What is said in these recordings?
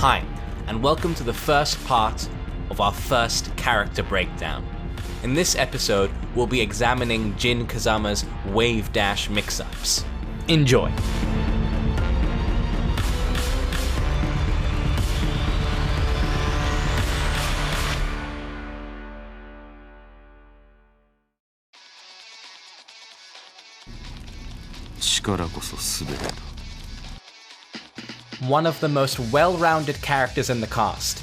Hi, and welcome to the first part of our first character breakdown. In this episode, we'll be examining Jin Kazama's Wavedash Mixups. Enjoy! One of the most well-rounded characters in the cast,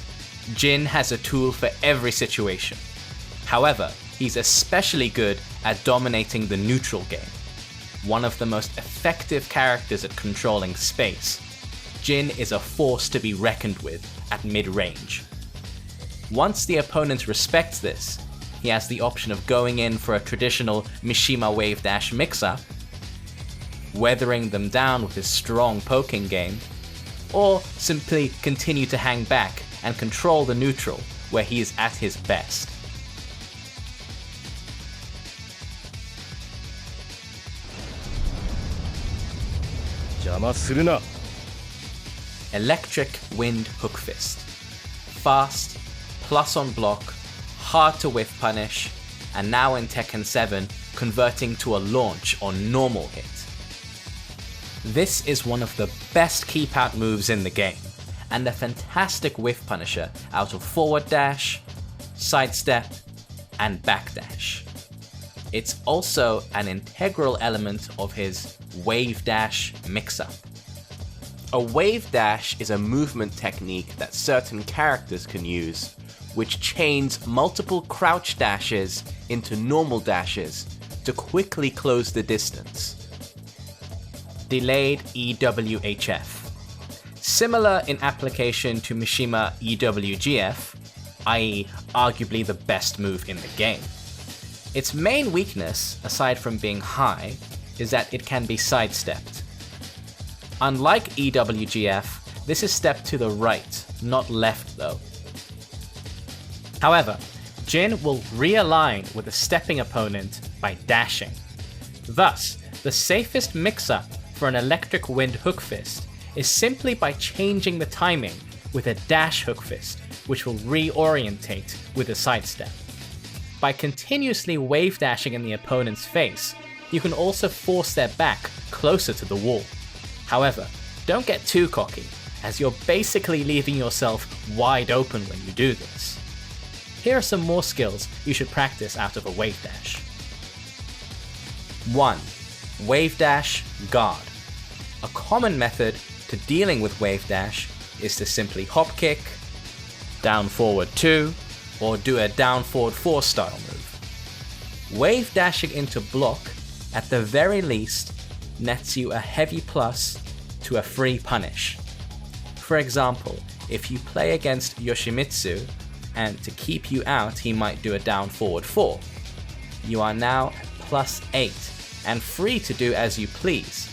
Jin has a tool for every situation. However, he's especially good at dominating the neutral game. One of the most effective characters at controlling space, Jin is a force to be reckoned with at mid-range. Once the opponent respects this, he has the option of going in for a traditional Mishima Wavedash mix-up, weathering them down with his strong poking game, or simply continue to hang back and control the neutral where he is at his best. Electric Wind Hook Fist. Fast, plus on block, hard to whiff punish, and now in Tekken 7 converting to a launch on normal hit. This is one of the best keep out moves in the game, and a fantastic whiff punisher out of forward dash, sidestep, and backdash. It's also an integral element of his Wavedash Mixup. A Wavedash is a movement technique that certain characters can use, which chains multiple crouch dashes into normal dashes to quickly close the distance. Delayed EWHF. Similar in application to Mishima EWGF, i.e. arguably the best move in the game. Its main weakness, aside from being high, is that it can be sidestepped. Unlike EWGF, this is stepped to the right, not left though. However, Jin will realign with a stepping opponent by dashing. Thus, the safest mix-up for an electric wind hook fist is simply by changing the timing with a dash hook fist, which will reorientate with a sidestep. By continuously wave dashing in the opponent's face, you can also force their back closer to the wall. However, don't get too cocky, as you're basically leaving yourself wide open when you do this. Here are some more skills you should practice out of a wave dash. 1. Wave dash guard. A common method to dealing with wave dash is to simply hop kick, down forward 2, or do a down forward 4 style move. Wave dashing into block, at the very least, nets you a heavy plus to a free punish. For example, if you play against Yoshimitsu, and to keep you out he might do a down forward 4, you are now at plus 8 and free to do as you please.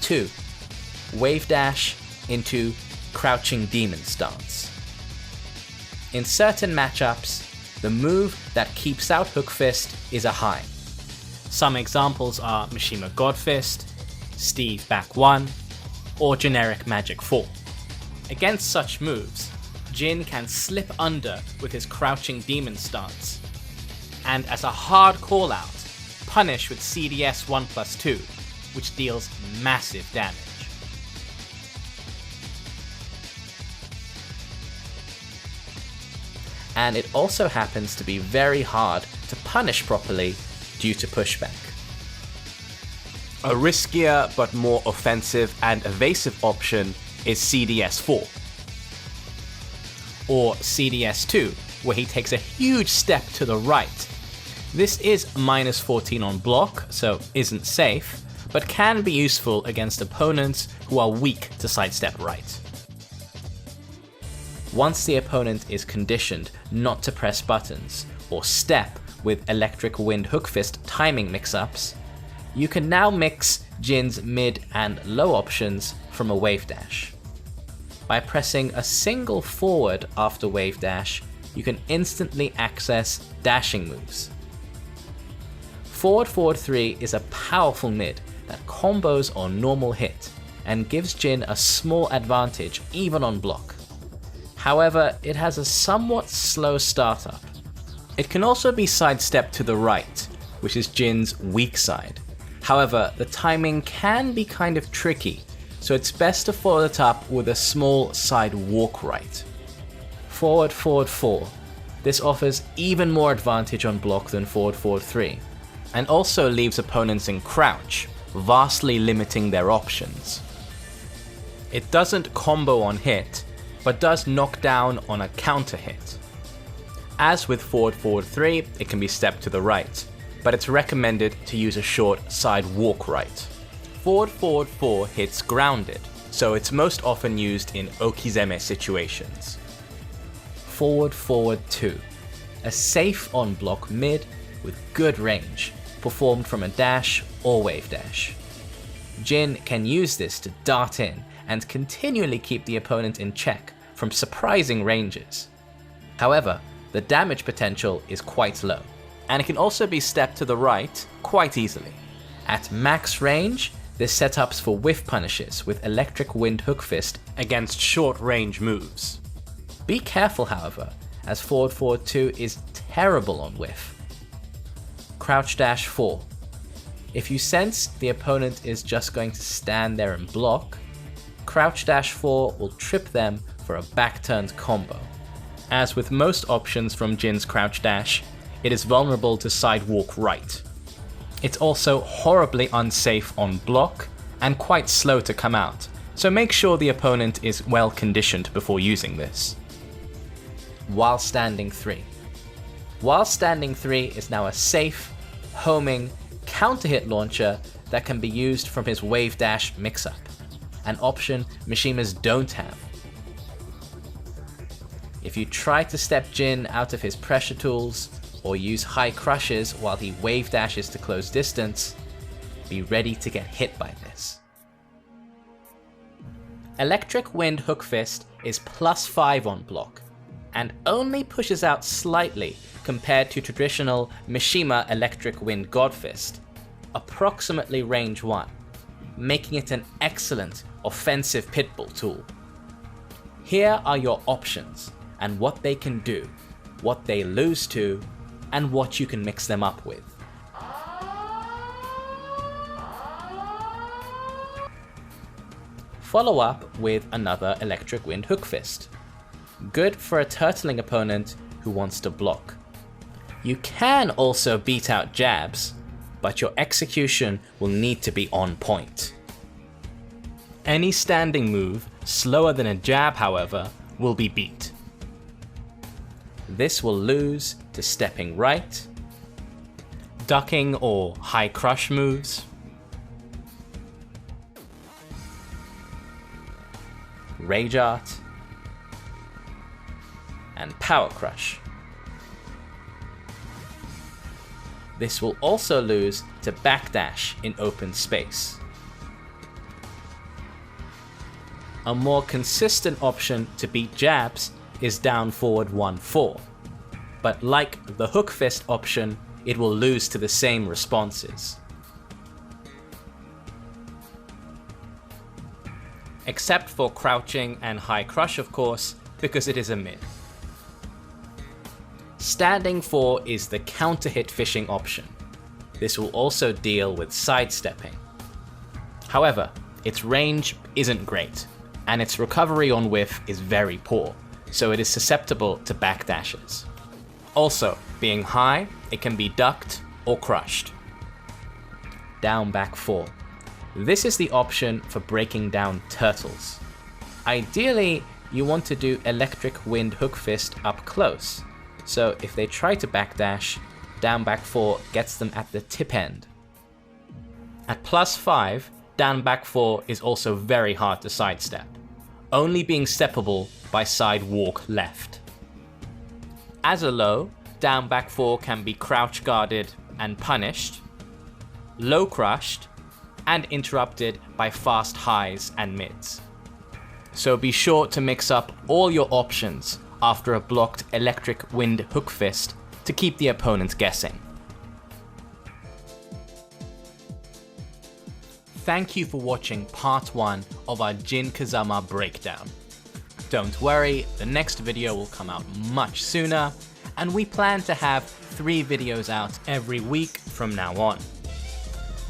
2. Wave dash into crouching demon stance. In certain matchups, the move that keeps out hook fist is a high. Some examples are Mishima Godfist, Steve back 1, or generic Magic 4. Against such moves, Jin can slip under with his crouching demon stance, and as a hard call out, punish with CDS 1+2, which deals massive damage. And it also happens to be very hard to punish properly due to pushback. A riskier but more offensive and evasive option is CDS 4. Or CDS 2, where he takes a huge step to the right. This is -14 on block, so isn't safe, but can be useful against opponents who are weak to sidestep right. Once the opponent is conditioned not to press buttons or step with electric wind hook fist timing mix-ups, you can now mix Jin's mid and low options from a wave dash. By pressing a single forward after wave dash, you can instantly access dashing moves. Forward 3 is a powerful mid that combos on normal hit and gives Jin a small advantage even on block. However, it has a somewhat slow startup. It can also be sidestepped to the right, which is Jin's weak side. However, the timing can be kind of tricky, so it's best to follow it up with a small side walk right. Forward, forward 4. This offers even more advantage on block than forward, forward 3, and also leaves opponents in crouch, vastly limiting their options. It doesn't combo on hit, but does knock down on a counter hit. As with forward, forward 3, it can be stepped to the right, but it's recommended to use a short side walk right. Forward, forward 4 hits grounded, so it's most often used in okizeme situations. Forward, forward 2. A safe on block mid with good range, performed from a dash or wave dash. Jin can use this to dart in and continually keep the opponent in check from surprising ranges. However, the damage potential is quite low, and it can also be stepped to the right quite easily. At max range, this setups for whiff punishes with Electric Wind Hook Fist against short range moves. Be careful however, as forward forward 2 is terrible on whiff. Crouchdash 4. If you sense the opponent is just going to stand there and block, Crouchdash 4 will trip them for a back-turned combo. As with most options from Jin's Crouchdash, it is vulnerable to sidewalk right. It's also horribly unsafe on block and quite slow to come out, so make sure the opponent is well conditioned before using this. While Standing 3. While Standing 3 is now a safe, homing, counter-hit launcher that can be used from his Wavedash Mixup, an option Mishimas don't have. If you try to step Jin out of his pressure tools, or use high crushes while he wave dashes to close distance, be ready to get hit by this. Electric Wind Hook Fist is +5 on block, and only pushes out slightly compared to traditional Mishima Electric Wind God Fist, approximately range 1, making it an excellent offensive pitbull tool. Here are your options, and what they can do, what they lose to, and what you can mix them up with. Follow up with another Electric Wind Hook Fist. Good for a turtling opponent who wants to block. You can also beat out jabs, but your execution will need to be on point. Any standing move slower than a jab, however, will be beat. This will lose to stepping right, ducking or high crush moves, rage art, and power crush. This will also lose to backdash in open space. A more consistent option to beat jabs is down forward 1-4, but like the hook fist option, it will lose to the same responses. Except for crouching and high crush of course, because it is a mid. Standing 4 is the counter hit fishing option. This will also deal with sidestepping. However, its range isn't great, and its recovery on whiff is very poor, so it is susceptible to backdashes. Also, being high, it can be ducked or crushed. Down back 4. This is the option for breaking down turtles. Ideally, you want to do Electric Wind Hook Fist up close, so if they try to backdash, down back 4 gets them at the tip end. At +5, down back 4 is also very hard to sidestep, only being steppable by side walk left. As a low, down back 4 can be crouch guarded and punished, low crushed, and interrupted by fast highs and mids. So be sure to mix up all your options after a blocked Electric Wind Hook Fist to keep the opponent guessing. thank you for watching part 1 of our Jin Kazama Breakdown. Don't worry, the next video will come out much sooner, and we plan to have 3 videos out every week from now on.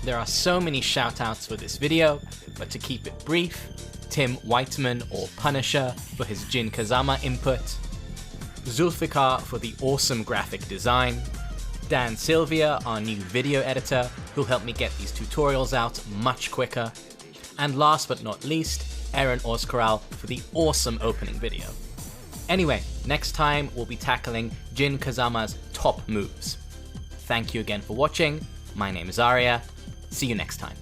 There are so many shoutouts for this video, but to keep it brief, Tim Whiteman or Punisher for his Jin Kazama input, Zulfikar for the awesome graphic design, Dan Sylvia, our new video editor, who'll help me get these tutorials out much quicker, and last but not least, Aaron Oskoral for the awesome opening video. Anyway, next time we'll be tackling Jin Kazama's top moves. Thank you again for watching, my name is Arya, see you next time.